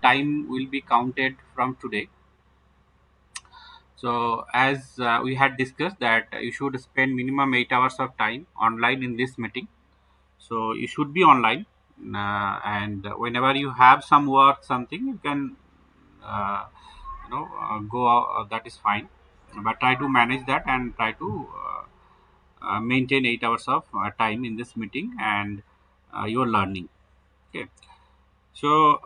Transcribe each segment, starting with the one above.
Time will be counted from today. So as we had discussed that you should spend minimum 8 hours of time online in this meeting. So you should be online, and whenever you have some work, something you can go that is fine, but try to manage that and try to maintain 8 hours of time in this meeting and your learning. Okay. So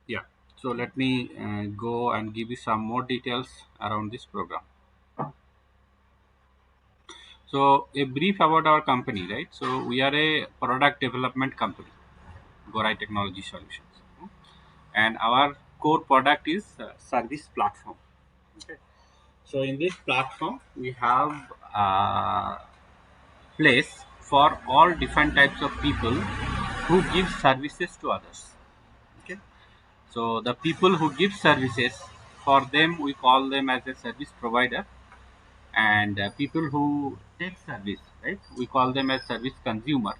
yeah, so let me go and give you some more details around this program. So a brief about our company, right? So we are a product development company, Gorai Technology Solutions, and our core product is service platform. Okay. So in this platform, we have a place for all different types of people who give services to others. Okay. So the people who give services, for them we call them as a service provider, and people who take service, right, we call them as service consumer.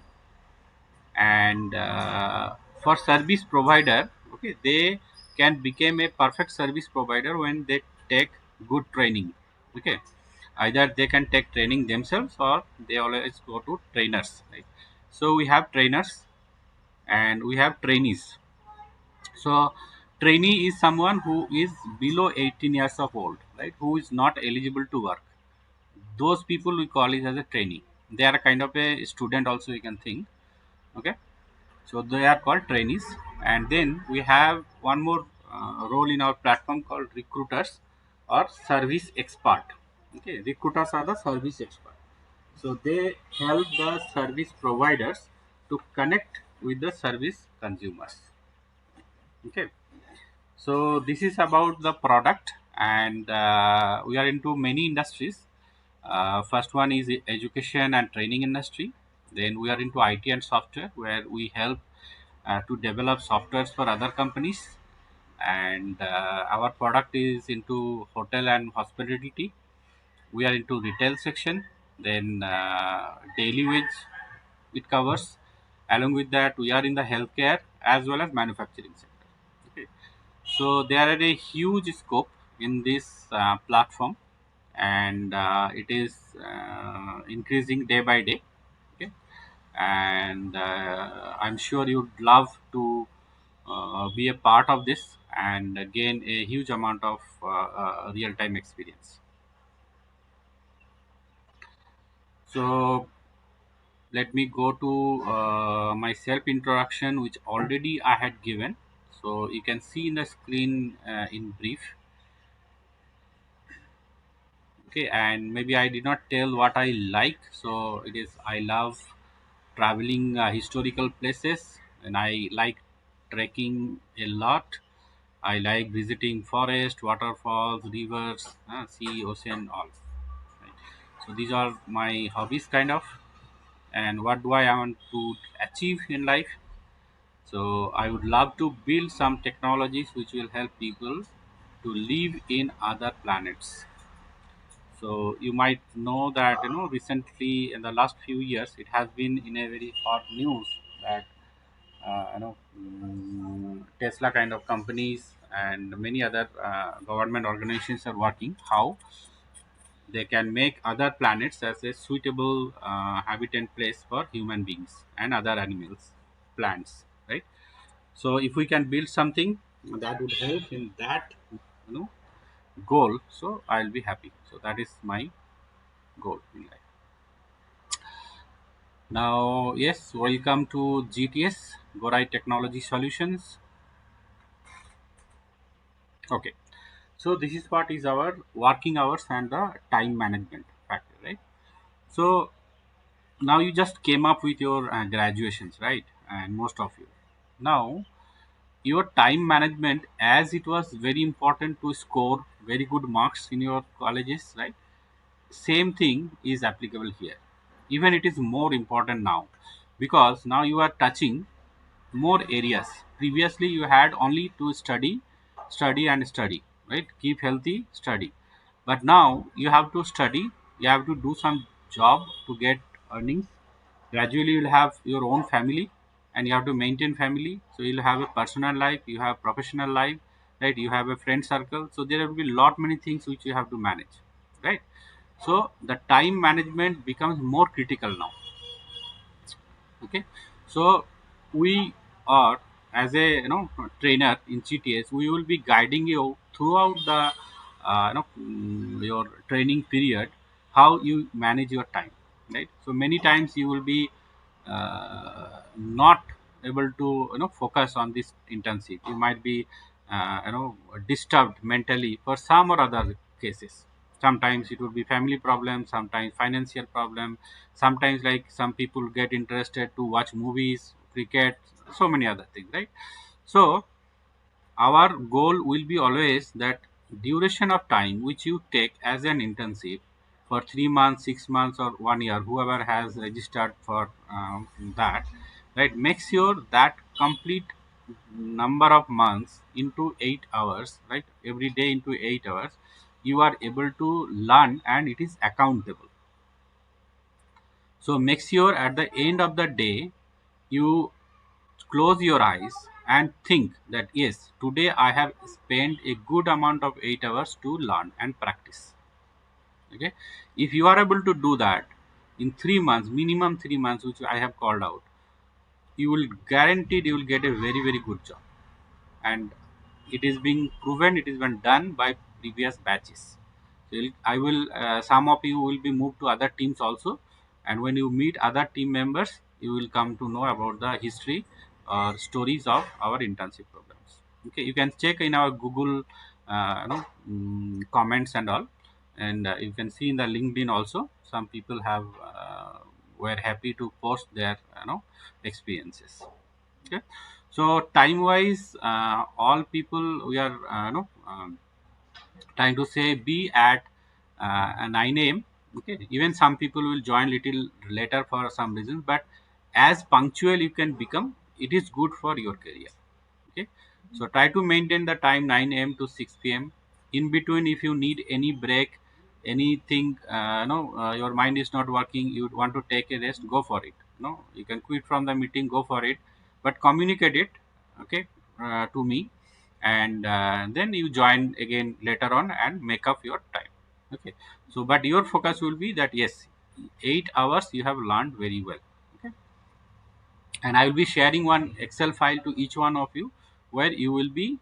And for service provider, okay, they can become a perfect service provider when they take good training. Okay, either they can take training themselves or they always go to trainers, right? So we have trainers and we have trainees. So trainee is someone who is below 18 years of old, right, who is not eligible to work. Those people we call it as a trainee. They are a kind of a student also, you can think. Okay, so they are called trainees. And then we have one more role in our platform called recruiters or service expert. Okay, recruiters are the service expert. So they help the service providers to connect with the service consumers. Okay, so this is about the product, and we are into many industries. First one is the education and training industry. Then we are into IT and software, where we help to develop softwares for other companies. And our product is into hotel and hospitality. We are into retail section. Then daily wage it covers. Along with that, we are in the healthcare as well as manufacturing sector. Okay. So there are a huge scope in this platform, and it is increasing day by day. Okay, and I'm sure you'd love to be a part of this and gain a huge amount of real-time experience. So let me go to my self introduction, which already I had given. So you can see in the screen in brief. Okay, and maybe I did not tell what I like. So it is, I love traveling historical places, and I like trekking a lot. I like visiting forest, waterfalls, rivers, sea, ocean, all. Right. So these are my hobbies, kind of. And what do I want to achieve in life? So I would love to build some technologies which will help people to live in other planets. So you might know that, recently in the last few years it has been in a very hot news that Tesla kind of companies and many other government organizations are working how they can make other planets as a suitable habitat place for human beings and other animals, plants, right? So if we can build something that would help in that, know goal, so I'll be happy. So that is my goal in life. Now, yes, welcome to GTS, Gorai Technology Solutions. Okay, so this is what is our working hours and the time management factor, right? So now you just came up with your graduations, right? And most of you. Now, your time management, as it was very important to score very good marks in your colleges, right? Same thing is applicable here. even it is more important now, because now you are touching more areas. Previously you had only to study, study and study, right? Keep healthy, study. But now you have to study, you have to do some job to get earnings. Gradually you'll have your own family, and you have to maintain family. So you'll have a personal life, you have professional life, right? You have a friend circle, so there will be lot many things which you have to manage, right? So the time management becomes more critical now. Okay. So we are, as a trainer in GTS, we will be guiding you throughout the your training period, how you manage your time, right? So many times you will be not able to focus on this internship. You might be disturbed mentally for some or other cases. Sometimes it would be family problem, sometimes financial problem, sometimes like some people get interested to watch movies, cricket, so many other things, right? So our goal will be always that duration of time which you take as an internship for 3 months, 6 months, or 1 year, whoever has registered for that, right? Make sure that complete number of months into 8 hours, right? Every day into 8 hours, you are able to learn and it is accountable. So make sure at the end of the day, you close your eyes and think that yes, today I have spent a good amount of 8 hours to learn and practice. Okay, if you are able to do that in 3 months, minimum 3 months, which I have called out, you will guaranteed you will get a very very good job. And it is being proven, it is been done by previous batches. So I will some of you will be moved to other teams also, and when you meet other team members, you will come to know about the history or stories of our internship programs. Okay, you can check in our Google comments and all, and you can see in the LinkedIn also some people have were happy to post their experiences. Okay. So time wise, all people we are trying to say be at 9 a.m. Okay, even some people will join little later for some reasons, but as punctual you can become, it is good for your career. Okay, so try to maintain the time 9 a.m. to 6 p.m. In between, if you need any break, anything, no, your mind is not working, you want to take a rest, go for it. No, you can quit from the meeting, go for it, but communicate it, okay, to me, and then you join again later on and make up your time. Okay, so but your focus will be that yes, 8 hours you have learned very well. Okay, and I will be sharing one Excel file to each one of you, where you will be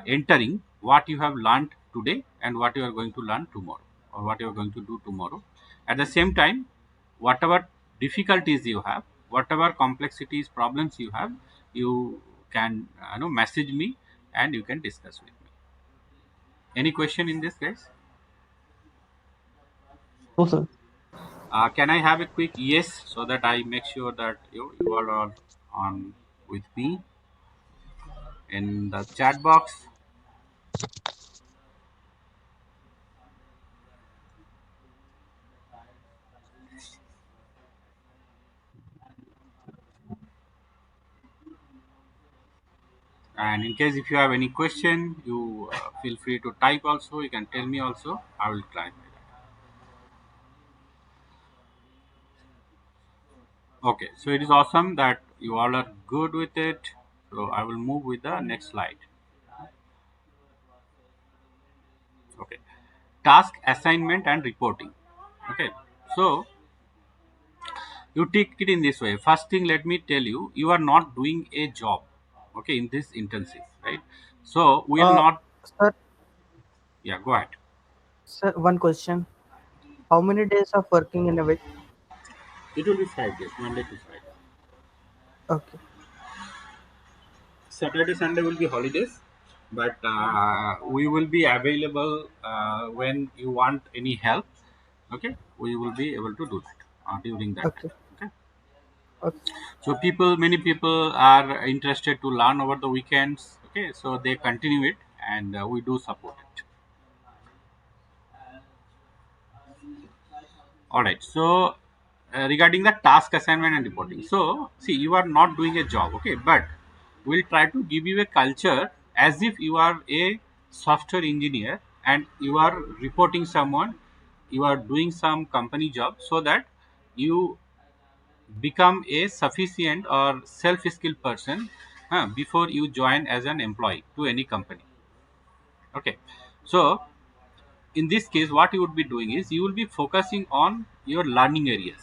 entering what you have learned today and what you are going to learn tomorrow, or what you are going to do tomorrow. At the same time, whatever difficulties you have, whatever complexities, problems you have, you can message me and you can discuss with me. Any question in this, guys? No, sir. Can I have a quick yes, so that I make sure that you all are on with me in the chat box? And in case if you have any question, you feel free to type also. You can tell me also. I will try. Okay, so it is awesome that you all are good with it. So I will move with the next slide. Okay, task assignment and reporting. Okay, so you take it in this way. First thing, let me tell you, you are not doing a job. Okay, in this internship, right? So we will Uh, not. sir, Yeah, go ahead. sir, one question. How many days of working in a week? It will be 5 days, Monday to Friday. Okay. Saturday, Sunday will be holidays, but we will be available when you want any help. Okay, we will be able to do that during that time. Okay. Okay, Okay. so many people are interested to learn over the weekends. Okay, so they continue it, and we do support it. All right, so regarding the task assignment and reporting. So, see, you are not doing a job, okay, but we'll try to give you a culture as if you are a software engineer and you are reporting someone, you are doing some company job, so that you become a sufficient or self-skilled person before you join as an employee to any company. Okay, so in this case what you would be doing is you will be focusing on your learning areas.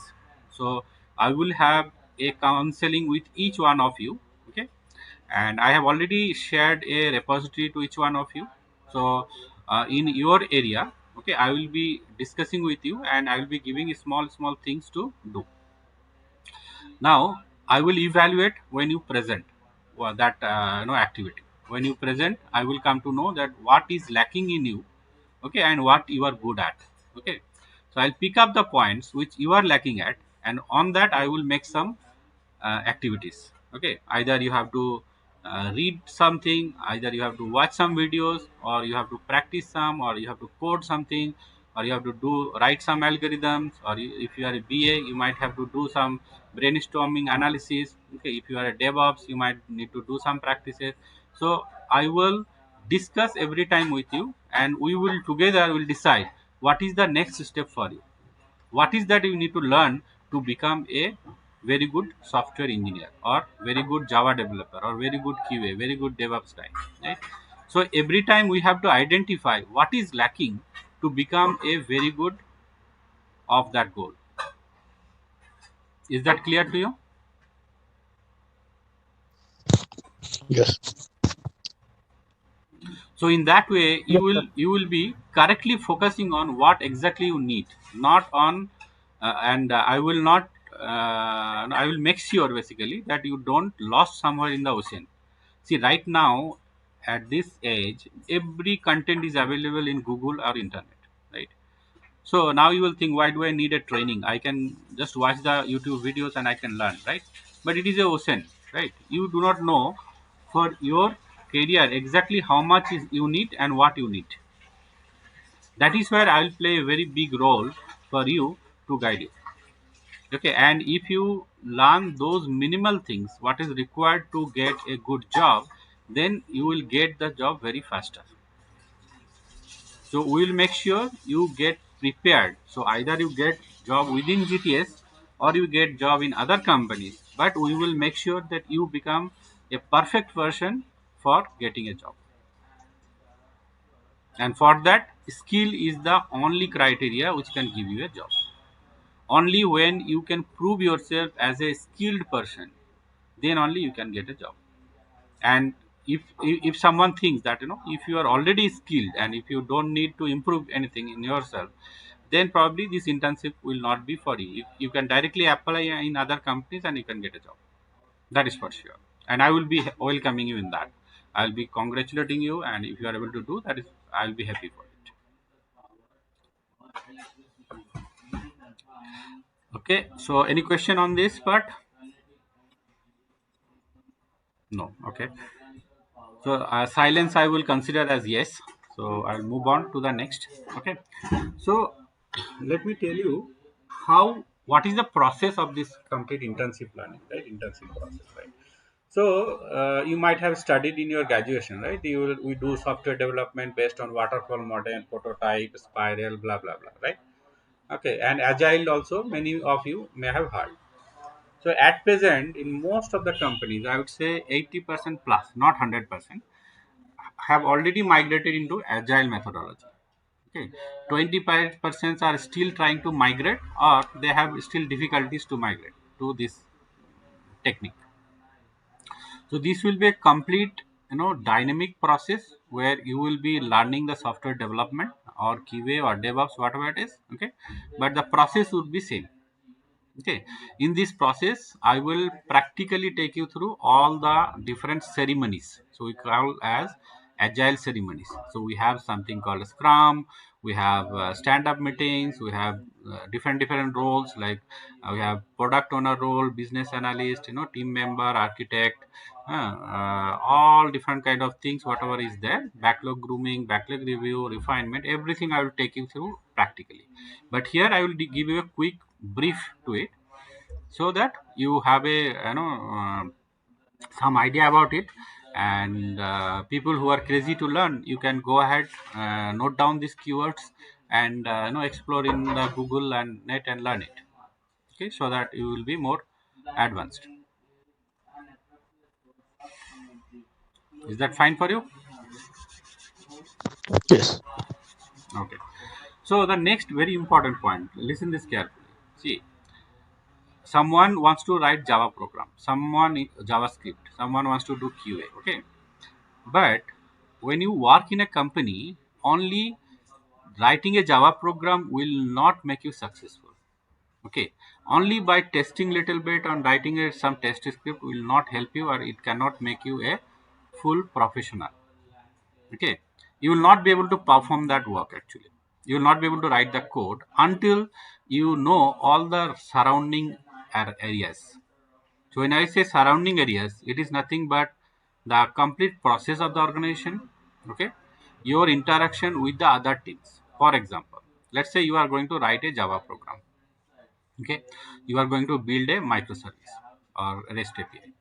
So I will have a counseling with each one of you, okay, and I have already shared a repository to each one of you. So in your area, okay, I will be discussing with you and I will be giving small things to do. Now I will evaluate when you present that activity. When you present, I will come to know that what is lacking in you, okay, and what you are good at, okay. So I'll pick up the points which you are lacking at, and on that I will make some activities, okay. Either you have to read something, either you have to watch some videos, or you have to practice some, or you have to code something, or you have to do write some algorithms, or if you are a BA you might have to do some brainstorming analysis, okay. If you are a DevOps you might need to do some practices. So I will discuss every time with you, and we will together will decide what is the next step for you, what is that you need to learn to become a very good software engineer, or very good Java developer, or very good QA, very good DevOps guy, right? So every time we have to identify what is lacking to become a very good of that goal. Is that clear to you? Yes. So in that way Yes, sir. you will be correctly focusing on what exactly you need, not on and I will not I will make sure basically that you don't lost somewhere in the ocean. See, right now at this age every content is available in Google or internet, right? So now you will think, why do I need a training? I can just watch the YouTube videos and I can learn, right? But it is a ocean, right? You do not know for your career exactly how much is you need and what you need. That is where I will play a very big role for you to guide you. Okay, and if you learn those minimal things, what is required to get a good job, then you will get the job very faster. So we will make sure you get prepared. So either you get job within GTS or you get job in other companies, but we will make sure that you become a perfect person for getting a job. And for that, skill is the only criteria which can give you a job. Only when you can prove yourself as a skilled person, then only you can get a job. And if someone thinks that if you are already skilled and if you don't need to improve anything in yourself, then probably this internship will not be for you. You can directly apply in other companies and you can get a job. That is for sure. And I will be welcoming you in that. I'll be congratulating you, and if you are able to do that, is I'll be happy for it. Okay. So any question on this part? No. Okay. So silence I will consider as yes. So I'll move on to the next. Okay. So let me tell you how what is the process of this complete internship planning, right? Internship process, right? So you might have studied in your graduation, right? We do software development based on waterfall model, prototype, spiral, blah blah blah, right? Okay, and agile also many of you may have heard. So at present, in most of the companies, I would say 80% plus, not 100%, have already migrated into agile methodology. Okay, 25% are still trying to migrate, or they have still difficulties to migrate to this technique. So this will be a complete, dynamic process where you will be learning the software development or QA or DevOps, whatever it is. Okay, but the process would be same. Okay, in this process I will practically take you through all the different ceremonies, so we call as agile ceremonies. So we have something called scrum, we have stand up meetings, we have different roles, like we have product owner role, business analyst, team member, architect, all different kind of things, whatever is there, backlog grooming, backlog review, refinement, everything I will take you through practically. But here I will give you a quick brief to it, so that you have a some idea about it. And people who are crazy to learn, you can go ahead, note down these keywords, and explore in the Google and net and learn it. Okay, so that you will be more advanced. Is that fine for you? Yes. Okay. So the next very important point, listen this carefully. See, someone wants to write Java program, someone JavaScript, someone wants to do QA. Okay, but when you work in a company, only writing a Java program will not make you successful. Okay, only by testing little bit and writing some test script will not help you, or it cannot make you a full professional. Okay, you will not be able to perform that work. Actually, you will not be able to write the code until you know all the surrounding areas. So when I say surrounding areas, it is nothing but the complete process of the organization. Okay, your interaction with the other teams. For example, let's say you are going to write a Java program. Okay, you are going to build a microservice or REST API.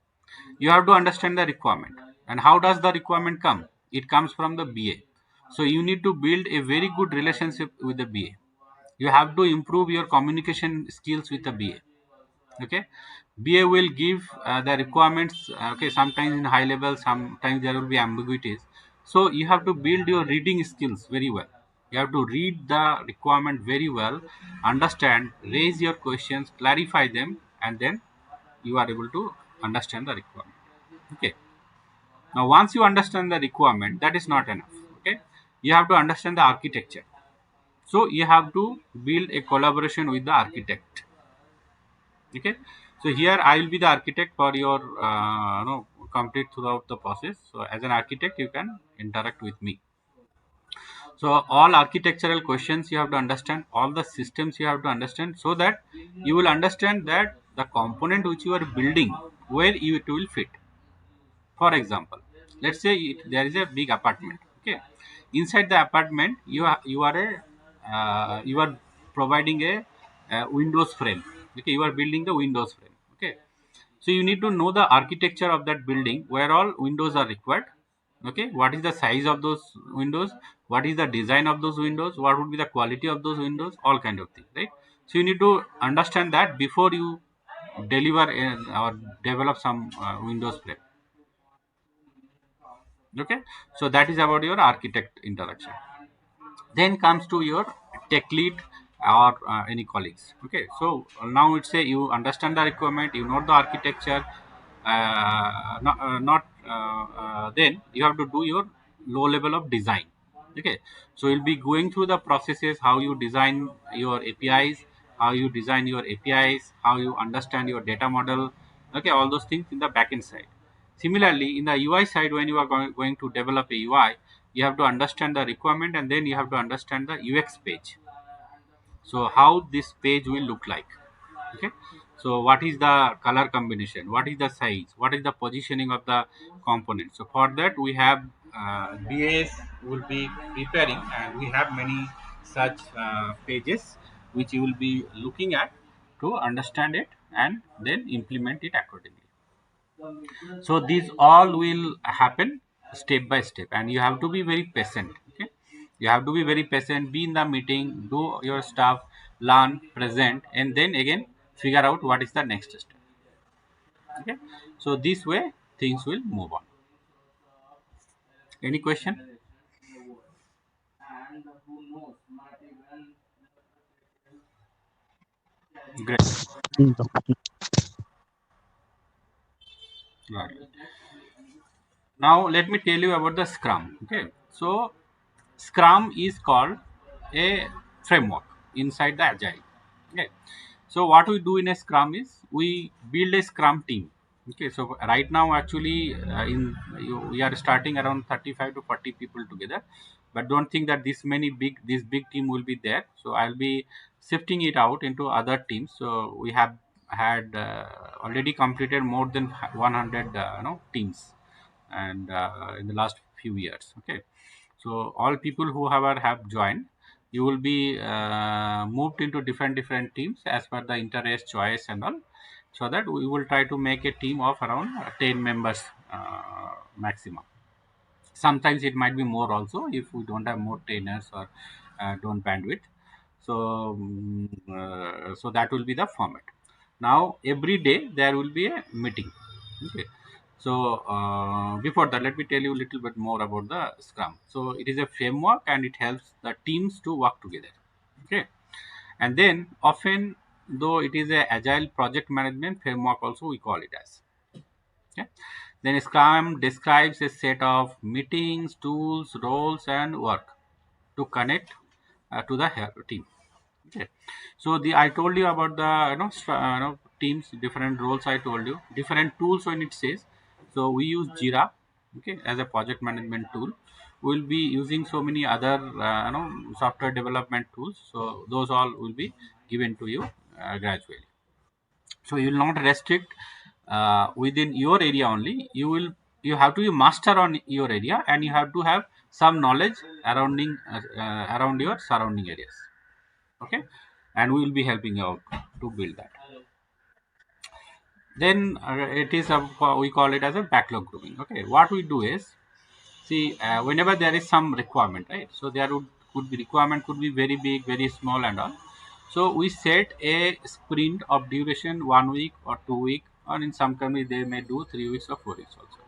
You have to understand the requirement. And how does the requirement come? It comes from the BA. So you need to build a very good relationship with the BA. You have to improve your communication skills with the BA. Okay, BA will give the requirements. Okay, sometimes in high level, sometimes there will be ambiguities. So you have to build your reading skills very well. You have to read the requirement very well, understand, raise your questions, clarify them, and then you are able to understand the requirement. Okay, now once you understand the requirement, that is not enough. Okay, you have to understand the architecture. So you have to build a collaboration with the architect. Okay, so here I will be the architect for your complete throughout the process. So as an architect, you can interact with me. So all architectural questions you have to understand, all the systems you have to understand, so that you will understand that the component which you are building, where it will fit. For example, let's say there is a big apartment. Okay, inside the apartment, you are providing a Windows frame. Okay, you are building the Windows frame. Okay, so you need to know the architecture of that building, where all windows are required. Okay, what is the size of those windows? What is the design of those windows? What would be the quality of those windows? All kind of things, right? So you need to understand that before you deliver or develop some Windows frame. Okay, so that is about your architect interaction. Then comes to your tech lead or any colleagues. Okay, so now it's a you understand the requirement, you know the architecture. Not Then you have to do your low level of design. Okay, so you'll be going through the processes, how you design your APIs, how you design your APIs, how you understand your data model. Okay, all those things in the backend side. Similarly, in the UI side, when you are going to develop a UI, you have to understand the requirement, and then you have to understand the UX page. So how this page will look like. Okay, so what is the color combination, what is the size, what is the positioning of the component. So for that we have BAs will be preparing, and we have many such pages which you will be looking at to understand it and then implement it accordingly. So these all will happen step by step, and you have to be very patient. Okay, you have to be very patient, be in the meeting, do your stuff, learn, present, and then again figure out what is the next step. Okay, so this way things will move on. Any question? Great. Mm. Right. Now let me tell you about the Scrum. Okay, so Scrum is called a framework inside the Agile. Okay, so what we do in a Scrum is we build a Scrum team. Okay, so right now actually we are starting around 35 to 40 people together, but don't think that this big team will be there. So I'll be shifting it out into other teams. So we have had already completed more than 100 teams, and in the last few years. Okay, so all people who have joined, you will be moved into different teams as per the interest, choice, and all, so that we will try to make a team of around 10 members maximum. Sometimes it might be more also if we don't have more trainers or don't bandwidth. So so that will be the format. Now every day there will be a meeting. Okay. So before that, let me tell you a little bit more about the Scrum. So it is a framework and it helps the teams to work together. Okay. And then often, though it is a agile project management framework, also we call it as. Okay. Then Scrum describes a set of meetings, tools, roles, and work to connect to the team. Okay. So the I told you about the teams, different roles. I told you different tools when it says. So we use Jira, okay, as a project management tool. We'll be using so many other software development tools. So those all will be given to you gradually. So you will not restrict within your area only. You have to be master on your area, and you have to have some knowledge around your surrounding areas. Okay, and we will be helping you out to build that. Then it is we call it as a backlog grouping. Okay, what we do is, see, whenever there is some requirement, right? So there could be requirement, could be very big, very small, and all. So we set a sprint of duration 1 week or 2 week, or in some companies they may do 3 weeks or 4 weeks also.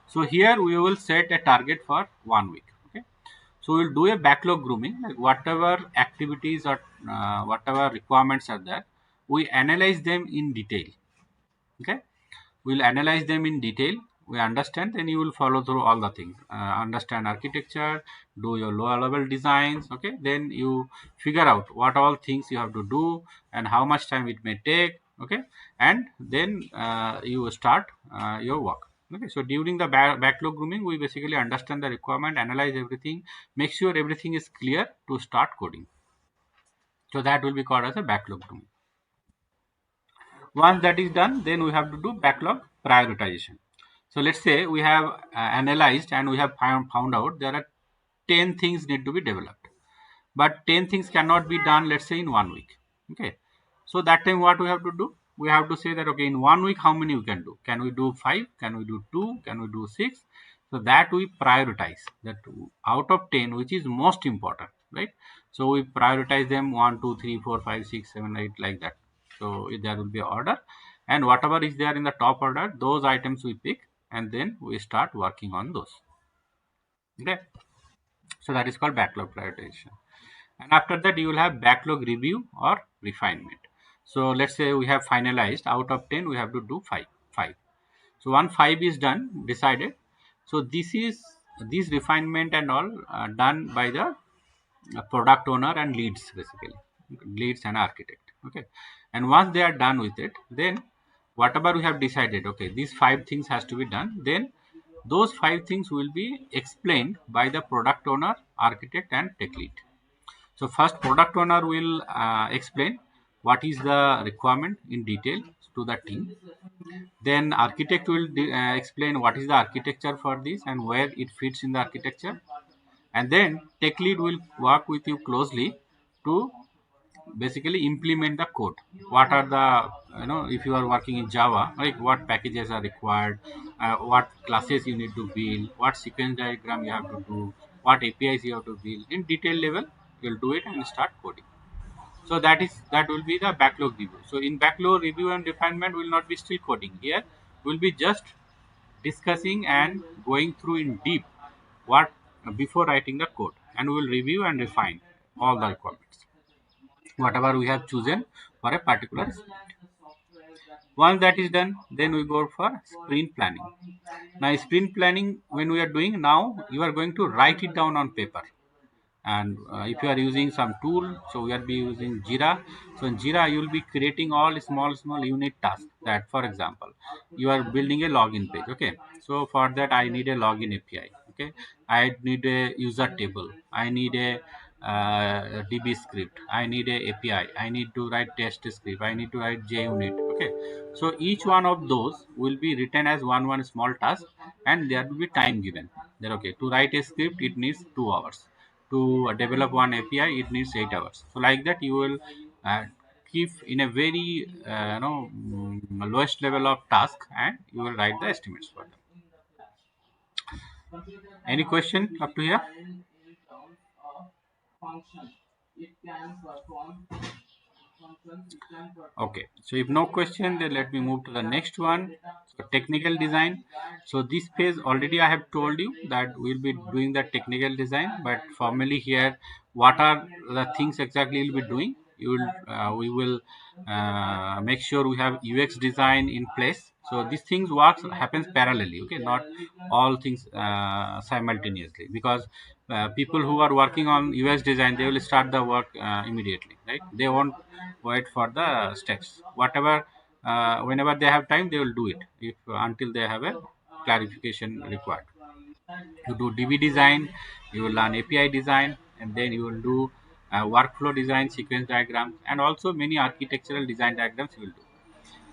So here we will set a target for 1 week. Okay. So we'll do a backlog grooming, like whatever activities or whatever requirements are there, we analyze them in detail. Okay, we'll analyze them in detail. We understand, then you will follow through all the things. Understand architecture, do your lower level designs. Okay, then you figure out what all things you have to do and how much time it may take. Okay, and then you start your work. Okay, so during the backlog grooming, we basically understand the requirement, analyze everything, make sure everything is clear to start coding. So that will be called as a backlog grooming. Once that is done, then we have to do backlog prioritization. So let's say we have analyzed and we have found out there are 10 things need to be developed, but 10 things cannot be done, let's say, in 1 week. Okay, so that time what we have to do, we have to say that, okay, in 1 week how many we can do? Can we do 5? Can we do 2? Can we do 6? So that we prioritize that out of 10 which is most important, right? So we prioritize them 1, 2, 3, 4, 5, 6, 7, 8, like that. So there will be order, and whatever is there in the top order, those items we pick, and then we start working on those. Okay, so that is called backlog prioritization. And after that you will have backlog review or refinement. So let's say we have finalized out of 10 we have to do 5. So once 5 is done, decided, so this refinement and all done by the product owner and leads, basically leads and architect. Okay, and once they are done with it, then whatever we have decided, okay, these 5 things has to be done, then those 5 things will be explained by the product owner, architect, and tech lead. So first product owner will explain what is the requirement in detail to the team. Then architect will explain what is the architecture for this and where it fits in the architecture. And then tech lead will work with you closely to basically implement the code. What are the, if you are working in Java, like what packages are required, what classes you need to build, what sequence diagram you have to do, what APIs you have to build in detail level. You'll do it and start coding. So that will be the backlog review. So in backlog review and refinement, will not be still coding. Here we'll be just discussing and going through in deep what before writing the code, and we will review and refine all the requirements whatever we have chosen for a particular sprint. Once that is done, then we go for sprint planning. Now sprint planning, when we are doing now, you are going to write it down on paper. And if you are using some tool, so we are be using Jira. So in Jira you will be creating all small unit tasks. That, for example, you are building a login page. Okay, so for that I need a login API. Okay, I need a user table, I need a DB script, I need a API, I need to write test script, I need to write JUnit. Okay, so each one of those will be written as one small task, and there will be time given there. Okay, to write a script it needs 2 hours, to develop one API, it needs 8 hours. So like that, you will keep in a very lowest level of task, and you will write the estimates for them. Any question up to here? Okay, so if no question, then let me move to the next one. So technical design. So this phase already I have told you that we'll be doing the technical design, but formally here, what are the things exactly we'll be doing? We will make sure we have UX design in place. So these things works happens parallelly. Okay, not all things simultaneously, because people who are working on UX design, they will start the work immediately, right? They won't wait for the steps. Whatever, whenever they have time, they will do it. If until they have a clarification required. You do DB design, you will learn API design, and then you will do workflow design, sequence diagrams, and also many architectural design diagrams you will do.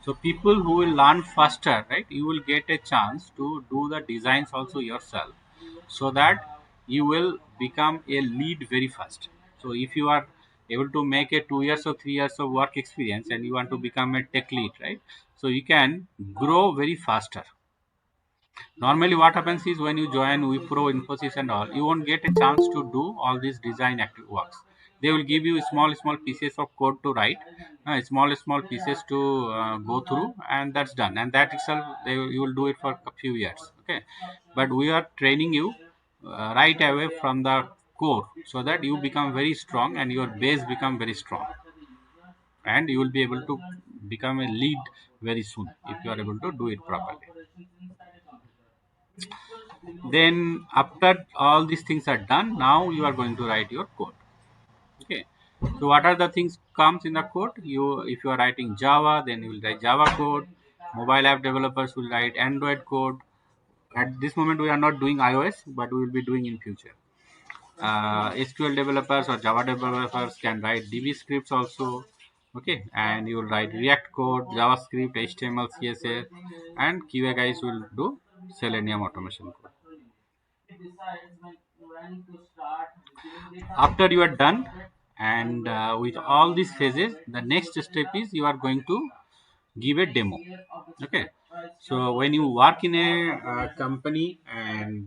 So people who will learn faster, right, you will get a chance to do the designs also yourself, so that you will become a lead very fast. So if you are able to make a 2 years or 3 years of work experience and you want to become a tech lead, right, so you can grow very faster. Normally what happens is when you join Wipro, Infosys and all, you won't get a chance to do all these design active works. They will give you small pieces of code to write, small pieces to go through, and that's done, and that itself you will do it for a few years. Okay, but we are training you right away from the core, so that you become very strong and your base become very strong, and you will be able to become a lead very soon if you are able to do it properly. Then after all these things are done, now you are going to write your code. Okay, so what are the things comes in the code? You, if you are writing Java, then you will write Java code. Mobile app developers will write Android code. At this moment we are not doing iOS, but we will be doing in future. SQL developers or Java developers can write DB scripts also. Okay, and you will write React code, JavaScript, HTML, CSS, and QA guys will do Selenium automation code. After you are done, and with all these phases, the next step is you are going to give a demo. Okay, so when you work in a company, and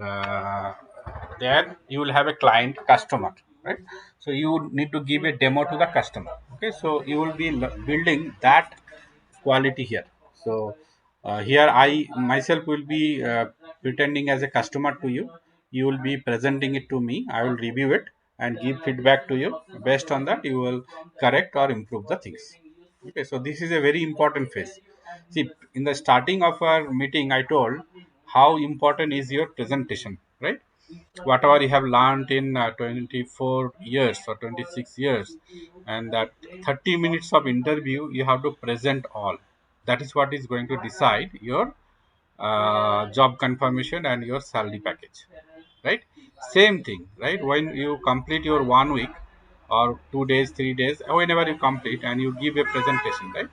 there you will have a client customer, right? So you need to give a demo to the customer. Okay, so you will be building that quality here. So here I myself will be pretending as a customer to you. You will be presenting it to me. I will review it and give feedback to you. Based on that, you will correct or improve the things. Okay, so this is a very important phase. See, in the starting of our meeting, I told how important is your presentation, right? Whatever you have learned in 24 years or 26 years, and that 30 minutes of interview, you have to present all. That is what is going to decide your job confirmation and your salary package, right? Same thing, right? When you complete your 1 week or 2 days, 3 days, whenever you complete and you give a presentation, right?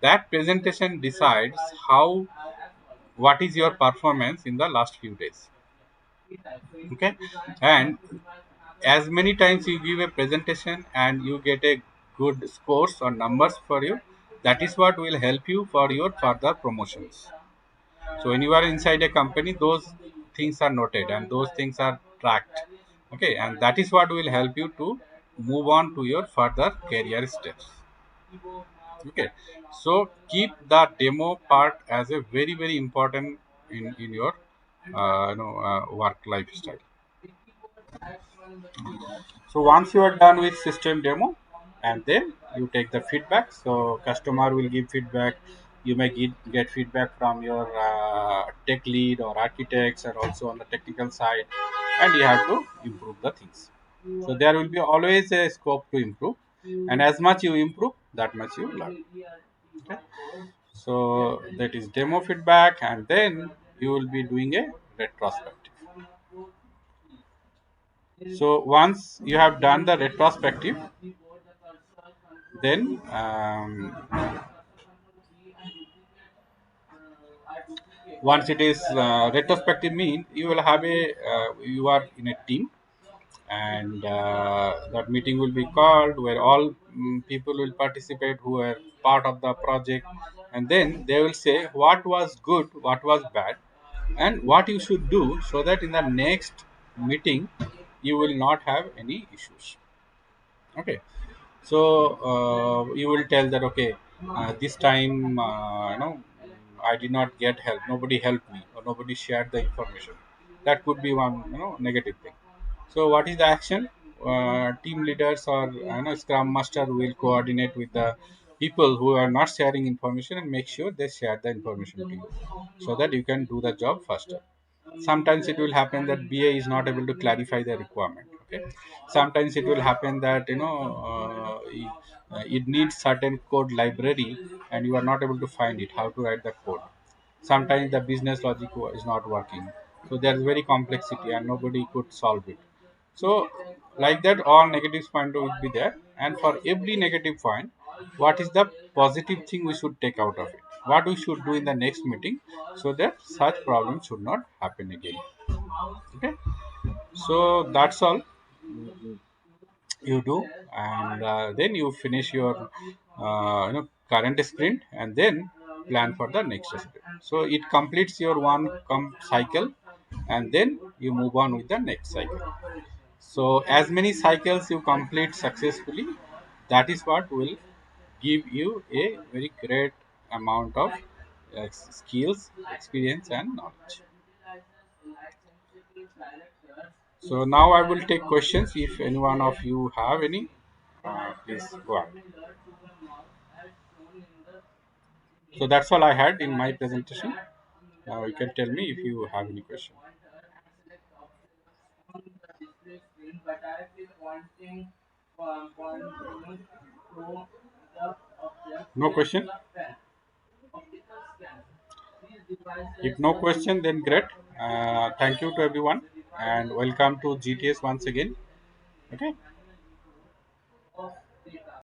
That presentation decides how, what is your performance in the last few days. Okay, and as many times you give a presentation and you get a good scores or numbers for you, that is what will help you for your further promotions. So when you are inside a company, those things are noted and those things are tracked. Okay, and that is what will help you to move on to your further career steps. Okay, so keep the demo part as a very important in your work lifestyle. So once you are done with system demo, and then you take the feedback. So customer will give feedback. You may get feedback from your tech lead or architects, and also on the technical side, and you have to improve the things. So there will be always a scope to improve, and as much you improve, that much you learn. Okay? So that is demo feedback, and then you will be doing a retrospective. So once you have done the retrospective, then once it is retrospective, mean you will have a you are in a team, and that meeting will be called where all people will participate who are part of the project, and then they will say what was good, what was bad, and what you should do so that in the next meeting you will not have any issues. Okay, so you will tell that okay, this time I did not get help, nobody helped me or nobody shared the information. That could be one negative thing. So what is the action? Team leaders or scrum master will coordinate with the people who are not sharing information and make sure they share the information to you so that you can do the job faster. Sometimes it will happen that BA is not able to clarify the requirement. Okay, sometimes it will happen that it needs certain code library and you are not able to find it, how to write the code. Sometimes the business logic is not working, so there is very complexity and nobody could solve it. So like that all negatives point will be there, and for every negative point what is the positive thing we should take out of it, what we should do in the next meeting so that such problems should not happen again. Okay, so that's all you do, and then you finish your current sprint and then plan for the next sprint. So it completes your one cycle, and then you move on with the next cycle. So as many cycles you complete successfully, that is what will give you a very great amount of skills, experience, and knowledge. So now I will take questions. If any one of you have any, please go ahead. So that's all I had in my presentation. Now you can tell me if you have any question. No question? If no question, then great. Thank you to everyone and welcome to GTS once again. Okay.